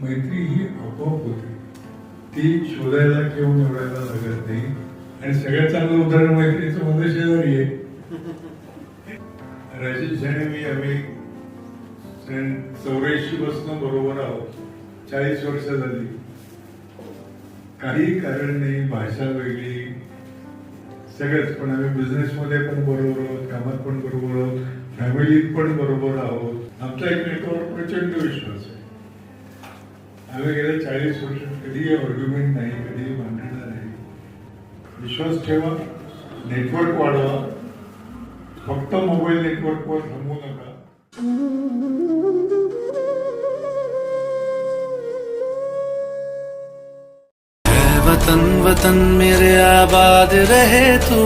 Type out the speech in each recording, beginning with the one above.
मैत्री ही आपोआप होते, ती शोधायला किंवा निवडायला लागत नाही. आणि सगळ्यात चांगलं उदाहरण मैत्रीचं माझं शेजारी आहे. राजेश आणि मी आम्ही 84 पासून बरोबर आहोत. 40 वर्ष झाली. काही कारण नाही, भाषा वेगळी, सगळंच. पण आम्ही बिझनेस मध्ये पण बरोबर आहोत, कामात पण बरोबर आहोत, फॅमिलीत पण बरोबर आहोत. आमचा एकमेकावर प्रचंड विश्वास आहे. आम्ही गेल्या 40 वर्षात कधीही आर्ग्युमेंट नाही, कधीही भांडण नाही. विश्वास ठेवा, नेटवर्क वाढवा. फक्त मोबाईल नेटवर्कवर थांबू नका. वतन वतन मेरे आबाद रहे तू,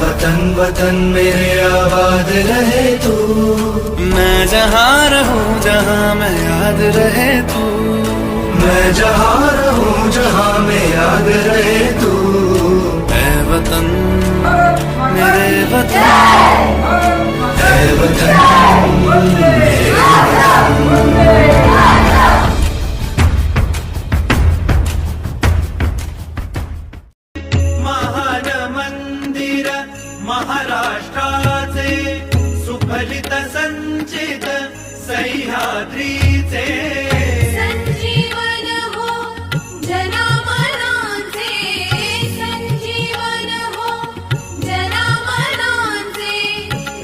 वतन वतन मेरे आबाद रहे तू. मैं जहाँ रहूं जहाँ मैं याद रहे तू, मैं जहाँ रहूं जहाँ मैं याद रहे तू. ऐ वतन मेरे वतन, ऐ वतन मेरे वतन. महाराष्ट्राचे सुफलित संचित सह्याद्रीचे संजीवन हो जनामनांचे, संजीवन हो जनामनांचे.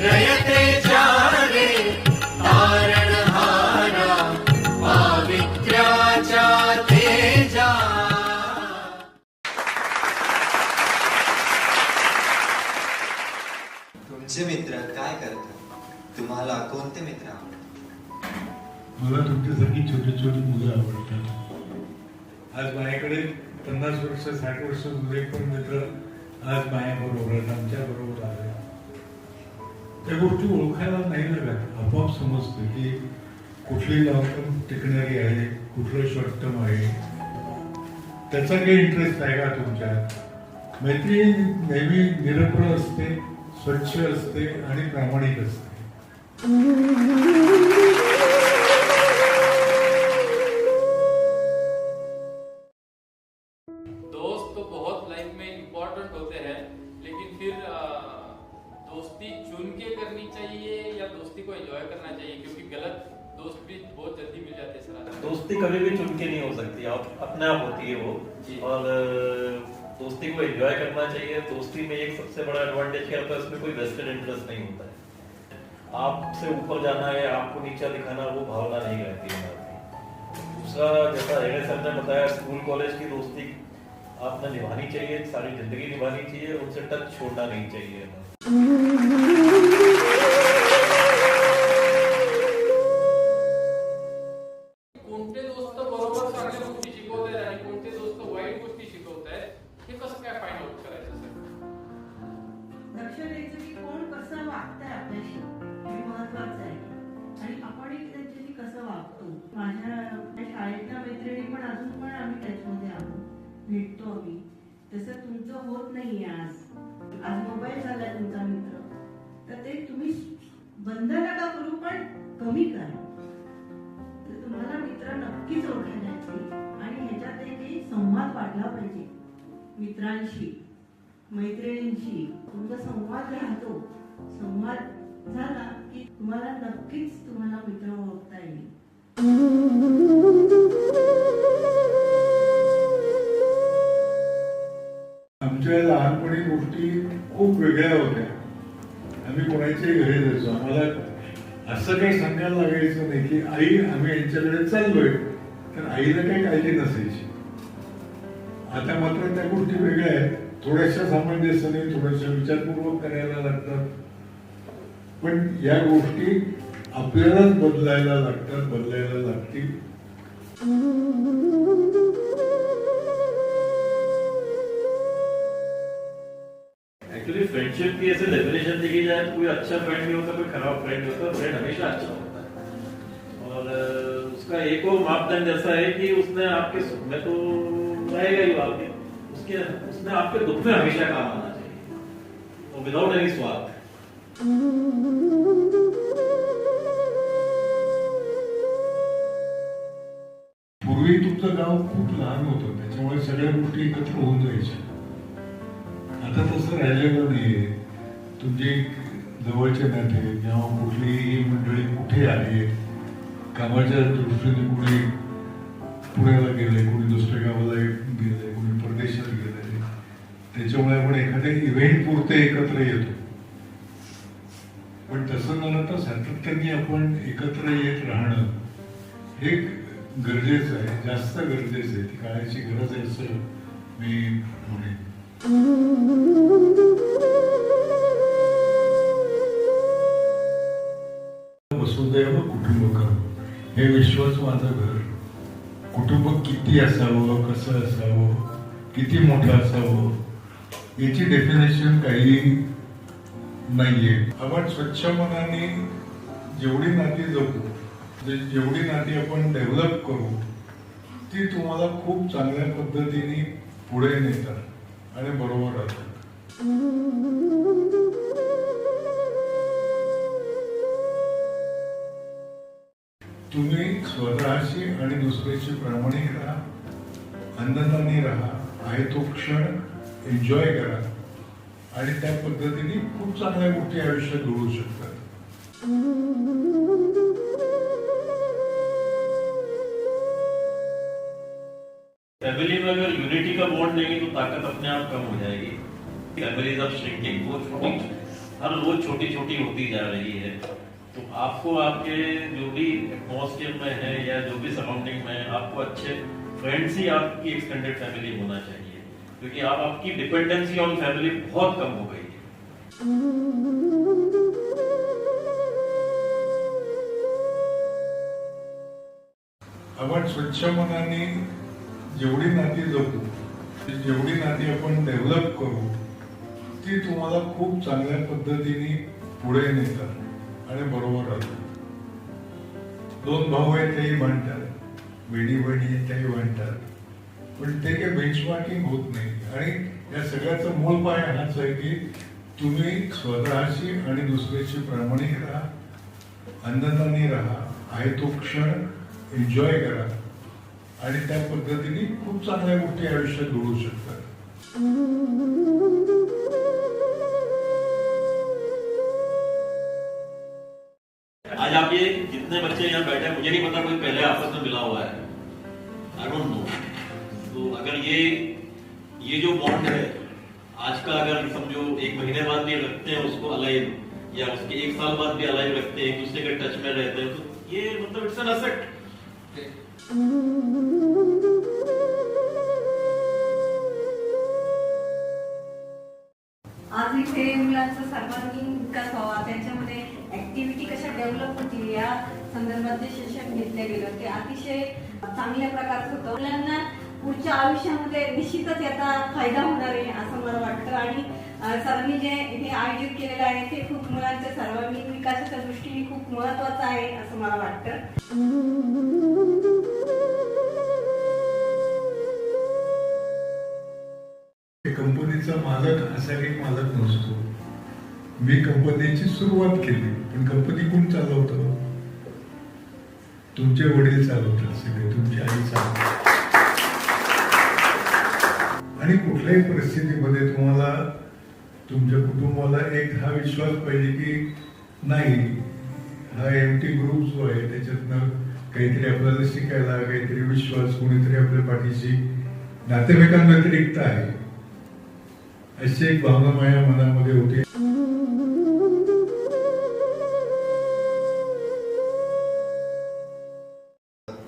रयतेच्या रे तारणहारा पावित्र्याच्या तेजा. तुमचे मित्र काय करतात? तुम्हाला कोणते मित्र आवडतात? मला तुमच्यासारखी छोटी छोटी मुलं आवडतात. आज माझ्याकडे 50 वर्ष 60 वर्ष जुने पण मित्र आज माझ्याबरोबर आहेत, आमच्या बरोबर आले. त्या गोष्टी ओळखायला नाही लागत, आपोआप समजतं की कुठली लॉंग टर्म टिकणारी आहे, कुठलं शॉर्ट टर्म आहे. त्याचा काही इंटरेस्ट आहे का तुमच्यात? मैत्री नेहमी निरभ्र असते, स्वच्छ असते आणि प्रामाणिक असते. दोस्त तो बहुत लाइफ में इम्पोर्टेंट होते हैं, लेकिन फिर दोस्ती चुन के करनी चाहिए या दोस्ती को एंजॉय करना चाहिए, क्योंकि गलत दोस्त भी बहुत जल्दी मिल जाते हैं सर. दोस्ती कभी भी चुन के नहीं हो सकती, आप अपने आप होती है वो. और दोस्ती को एंजॉय करना चाहिए. दोस्ती में एक सबसे बड़ा एडवांटेज क्या होता है, उसमें कोई वेस्टेड इंटरेस्ट नहीं होता है. आपसे ऊपर जाना है, आपको नीचा दिखाना, वो भावना नहीं रहती है. दूसरा, जैसा एने सर ने बताया, स्कूल कॉलेज की दोस्ती आपने निभानी चाहिए, सारी जिंदगी निभानी चाहिए, उनसे टच छोड़ना नहीं चाहिए. कोणते दोस्त बरोबर चांगल्या गोष्टी शिकवत आहेत आणि कोणते दोस्त वाईट गोष्टी शिकवत आहेत, हे कसं काय फाइंड आउट करायचं सर? लक्ष द्यायचं की कोण कसं वागतंय आपल्याशी, हे महत्वाचं आहे. आणि आपणही त्यांच्याशी कसं वागतो. माझ्या शाळेतल्या मैत्रिणी पण अजून पण आम्ही त्याच्यामध्ये आहोत, भेटतो आम्ही. तसं तुमचं होत नाहीये. आज मोबाईल झालाय तुमचा मित्र, तर ते तुम्ही बंद नका करू, पण कमी करा. तर तुम्हाला मित्र नक्कीच ओळखायला येतील आणि ह्याच्यात एक संवाद वाढला पाहिजे. मित्रांशी, मैत्रिणींशी तुमचा संवाद राहतो. संवाद झाला की तुम्हाला नक्कीच तुम्हाला मित्र ओळखता येईल. आमच्या लहानपणी गोष्टी खूप वेगळ्या होत्या. आम्ही कोणाच्याही घरी जायचो, आम्हाला असं काही सांगायला लागायचं नाही की आई आम्ही यांच्याकडे चाललोय, तर आईला काही काळजी नसायची. आता मात्र त्या गोष्टी वेगळ्या आहेत. थोड्याशा सामंजस्याने, थोड्याशा विचारपूर्वक करायला लागतात. पण या गोष्टी आपल्यालाच बदलायला लागतात, बदलायला लागतील. एक्चुअली फ्रेंडशिप की ऐसे डेफिनेशन देखी जाए, कोई अच्छा फ्रेंड भी होता है, कोई खराब फ्रेंड होता है. फ्रेंड हमेशा अच्छा होता है. और उसका एक और मापदंड ऐसा है कि उसने आपके सुख में तो रहेगा ही, आपके उसने आपके दुख में हमेशा काम आना चाहिए, और विदाउट एनी स्वार्थ. पूर्वी तुमचं गाव खूप लहान होतं, त्याच्यामुळे सगळ्या गोष्टी एकत्र होऊन जायच्या. आता तसं राहिलेलं नाहीये. तुमचे जवळचे नाते जेव्हा कुठलीही मंडळी कुठे आले, कामाच्या दृष्टीने कुणी पुण्याला गेले, कुणी दुसऱ्या गावाला गेले, कुणी परदेशात गेले, त्याच्यामुळे आपण एखाद्या इव्हेंट पुरते एकत्र येतो. पण तसं झालं तर सातत्याने आपण एकत्र येत राहणं हे गरजेचं आहे, जास्त गरजेचं आहे. ती काळाची गरज आहे असं मी म्हणेन. वसुदैव कुटुंबकम, हे विश्वच माझं घर. कुटुंब किती असावं, कसं असावं, किती मोठं असावं याची डेफिनेशन काही नाहीये. आपण स्वच्छ मनाने जेवढी नाती जपू, जेवढी नाती आपण डेव्हलप करू, ती तुम्हाला खूप चांगल्या पद्धतीने पुढे नेतात आणि बरोबर राहतात. तुम्ही स्वतःशी आणि दुसऱ्याशी प्रामाणिक राहा, आनंदाने राहा, आहे तो क्षण एन्जॉय करा आणि त्या पद्धतीने खूप चांगल्या गोष्टी आयुष्यात घडू शकतात. फैमिली में अगर यूनिटी का बॉन्ड नहीं तो ताकत अपने आप कम हो जाएगी. फैमिलीज ऑफ श्रिंकिंग, वो हर रोज छोटी छोटी होती जा रही है. तो आपको आपके जो भी एटमॉस्फेयर में है या जो भी सराउंडिंग में है, आपको अच्छे फ्रेंड्स ही आपकी एक्सटेंडेड फैमिली होना चाहिए, क्योंकि आपकी डिपेंडेंसी ऑन फैमिली बहुत कम हो गई है. आपण स्वच्छ मनाने जेवढी नाती जपू, जेवढी नाती आपण डेव्हलप करू, ती तुम्हाला खूप चांगल्या पद्धतीने पुढे नेतात आणि बरोबर राहतात. दोन भाऊ आहेत तेही भांडतात, बहिणी आहेत त्याही भांडतात, पण ते काही बेंचमार्किंग होत नाही. आणि या सगळ्याचा मूळ पाय हाच आहे की तुम्ही स्वतःशी आणि दुसऱ्याशी प्रामाणिक राहा, आनंदाने राहा, आहे तो क्षण एन्जॉय करा आणि त्या पद्धतीने खूप चांगल्या गोष्टी आयुष्यात घडू शकतात. आज आप ये जितने बच्चे यहाँ बैठे हैं, मुझे नहीं पता कोई पहले आपस में मिला हुआ है, आई डोंट नो. तो अगर ये जो बॉन्ड है आज का, अगर समझो 1 महीने बाद भी रखते हैं उसको अलाइव, या उसके 1 साल बाद भी अलाइव रखते हैं, एक दूसरे के टच में रहते हैं, तो ये मतलब इट्स एन असेट. आज इथे मुलांचा सर्वांगीण विकास व्हावा, त्यांच्यामध्ये ऍक्टिव्हिटी कशा डेव्हलप होतील या संदर्भात जे सेशन घेतलं गेलं ते अतिशय चांगल्या प्रकारचं होतं. मुलांना पुढच्या आयुष्यामध्ये निश्चितच याचा फायदा होणार आहे असं मला वाटतं. आणि सरांनी जे हे आयोजित केलेलं आहे ते खूप मुलांच्या सर्वांगीण विकासाच्या दृष्टीने खूप महत्वाचं आहे असं मला वाटतं. कंपनीचा मालक असा काही मालक नसतो. मी कंपनीची सुरुवात केली, पण कंपनी कोण चालवतं? तुमचे वडील चालवतात, सगळे तुमची आई चालवतात. आणि कुठल्याही परिस्थितीमध्ये तुम्हाला तुमच्या कुटुंबाला एक हा विश्वास पाहिजे की नाही, हा एमटी ग्रुप जो आहे त्याच्यातनं काहीतरी आपल्याला शिकायला, काहीतरी विश्वास, कोणीतरी आपल्या पाठीशी नातेवाईकांव्यतिरिक्त आहे, अशी एक भावना माझ्या मनामध्ये होती.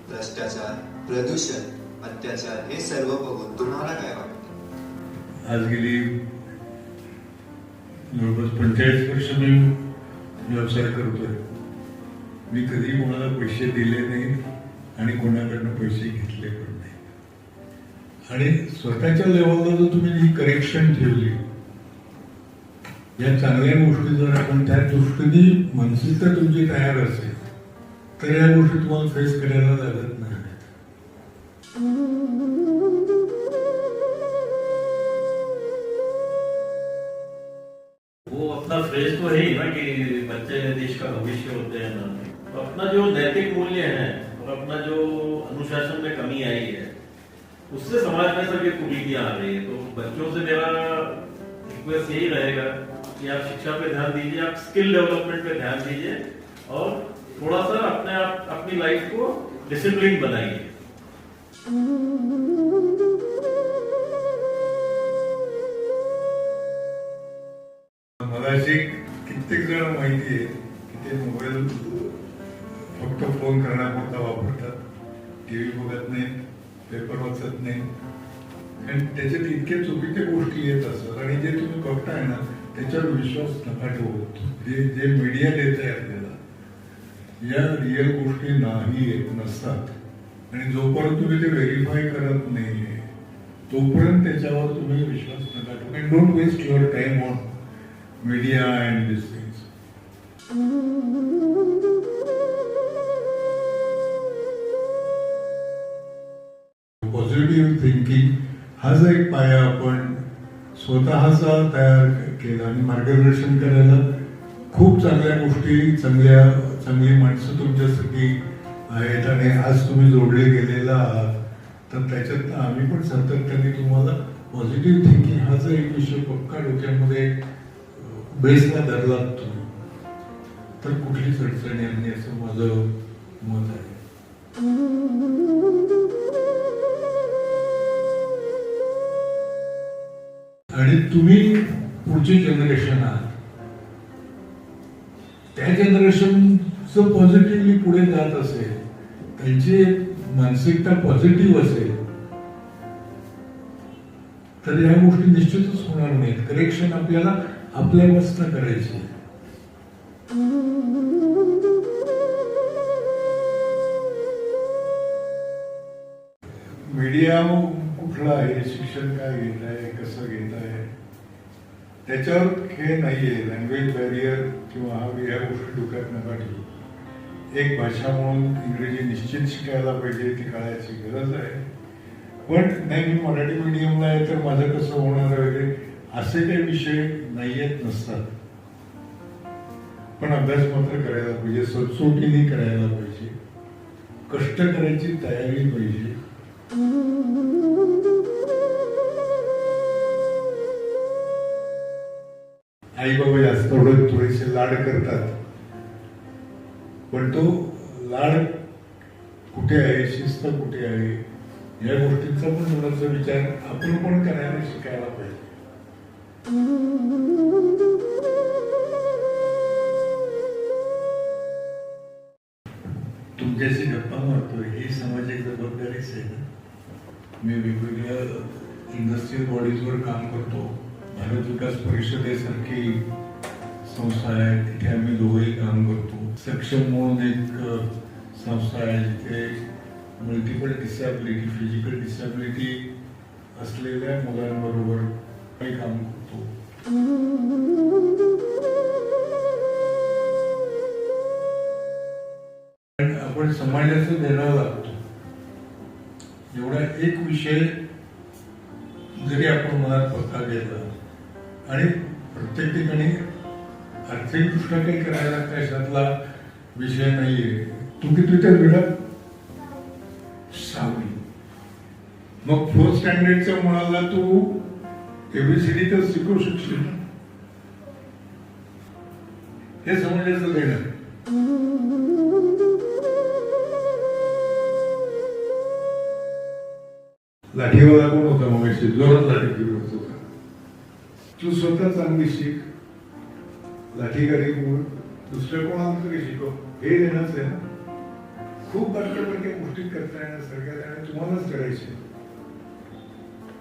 भ्रष्टाचार, प्रदूषण, अत्याचार हे सर्व बघून तुम्हाला काय वाटतं? आज गेली जवळपास 45 वर्ष मी व्यवसाय करतोय. मी कधी कोणाला पैसे दिले नाही आणि कोणाकडनं पैसे घेतले पण नाही. आणि स्वतःच्या लेवलला जर तुम्ही ही करेक्शन ठेवली, या चांगल्या गोष्टी जर आपण त्या दृष्टीने मानसिकता तुमची तयार असेल तर या गोष्टी तुम्हाला फेस करायला लागत नाही. वो अपना फ्रेज तो है ही ना कि बच्चे देश का भविष्य होते हैं ना. तो अपना जो नैतिक मूल्य है और अपना जो अनुशासन में कमी आई उससे समाज में सभी कुरीतियां आ रही है। तो बच्चों से मेरा रिक्वेस्ट यही रहेगा कि आप शिक्षा पे ध्यान दीजिए, आप स्किल डेवलपमेंट पे ध्यान दीजिए और थोड़ा सा अपनी लाइफ को डिसिप्लिन बनाइए। मला अशी कित्येक जण माहिती आहे की ते मोबाईल फक्त फोन करण्यापुरता वापरतात, टीव्ही बघत नाहीत, पेपर वाचत नाही आणि त्याच्यात इतके चुकीच्या गोष्टी येत असतात आणि जे तुम्ही बघताय ना त्याच्यावर विश्वास नका ठेवू. जे मीडिया देत आहे आपल्याला या रिअल गोष्टी नाही येत नसतात आणि जोपर्यंत तुम्ही ते व्हेरीफाय करत नाहीये तोपर्यंत त्याच्यावर तुम्ही विश्वास नका ठेवू. And don't waste your time on media and these things. Positive thinking हा जो एक पाया आपण स्वतःचा तयार केला आणि मार्गदर्शन करायला खूप चांगल्या गोष्टी, चांगली माणसं तुमच्यासाठी आहेत आणि आज तुम्ही जोडले गेलेला आहात. तर त्याच्यात आम्ही पण सातत्याने तुम्हाला पॉझिटिव्ह थिंकिंग हा जो एक विषय पक्का डोक्यामध्ये बेसला धरलात तुम्ही तर कुठलीच अडचण येत नाही असं माझं मत आहे. आणि तुम्ही पुढचे जनरेशन आहात, त्या जनरेशनचं पॉझिटिव्हली पुढे जात असेल, त्यांची मानसिकता पॉझिटिव्ह असेल तर या गोष्टी निश्चितच होणार नाहीत. करेक्शन आपल्याला आपल्या मस्त करायची. मीडिया कुठला आहे, शिक्षण काय घेत आहे, कसं घेत आहे त्याच्यावर हे नाहीये. लँग्वेज बॅरियर किंवा या गोष्टी डोक्यात नका ठेवू. एक भाषा म्हणून इंग्रजी निश्चित शिकायला पाहिजे, ती कळायची गरज आहे. पण नाही मी मराठी मीडियमला आहे तर माझं कसं होणार वगैरे असे काही विषय नाहीयेत नसतात. पण अभ्यास मात्र करायला पाहिजे, सचोटीने करायला पाहिजे, कष्ट करायची तयारी पाहिजे. आई बाबा जास्त थोडेसे लाड करतात पण तो लाड कुठे आहे, शिस्त कुठे आहे या गोष्टींचा पण थोडासा विचार आपण पण करायला शिकायला पाहिजे. तुमच्याशी गप्पा मारतोय ही सामाजिक जबाबदारीच आहे ना. मी वेगवेगळ्या इंडस्ट्रियल बॉडीजवर काम करतो. भारत विकास परिषदेसारखी संस्था आहे तिथे आम्ही दोघंही काम करतो. सक्षम म्हणून एक संस्था आहे जिथे मल्टिपल डिसॅबिलिटी, फिजिकल डिसॅबिलिटी असलेल्या मुलांबरोबर काही काम करतो. आपण समाजाचं देणं लागतो. एवढा एक विषय जरी आपण मनात पक्का घेतला आणि प्रत्येक ठिकाणी आर्थिक दृष्ट्या काही करायला कशातला विषय नाहीये. तू किती तर वेळा 6वी मग 4th स्टँडर्डच्या मुलाला तू ABCD तर शिकवू शकशील. हे समाजाचं देणं. लाठीवाला कोण होता मग जोरात लाठी फिरवत होता. तू स्वतः चांगली शिक, लाठीगाडी बोल, दुसऱ्या कोणाला तरी शिकव, हे देणंच आहे ना. खूप बारक्या गोष्टी करता येण्यासारख्या आणि तुम्हालाच करायचे,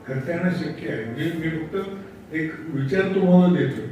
करता येणं शक्य आहे. मी फक्त एक विचार तुम्हाला देतोय.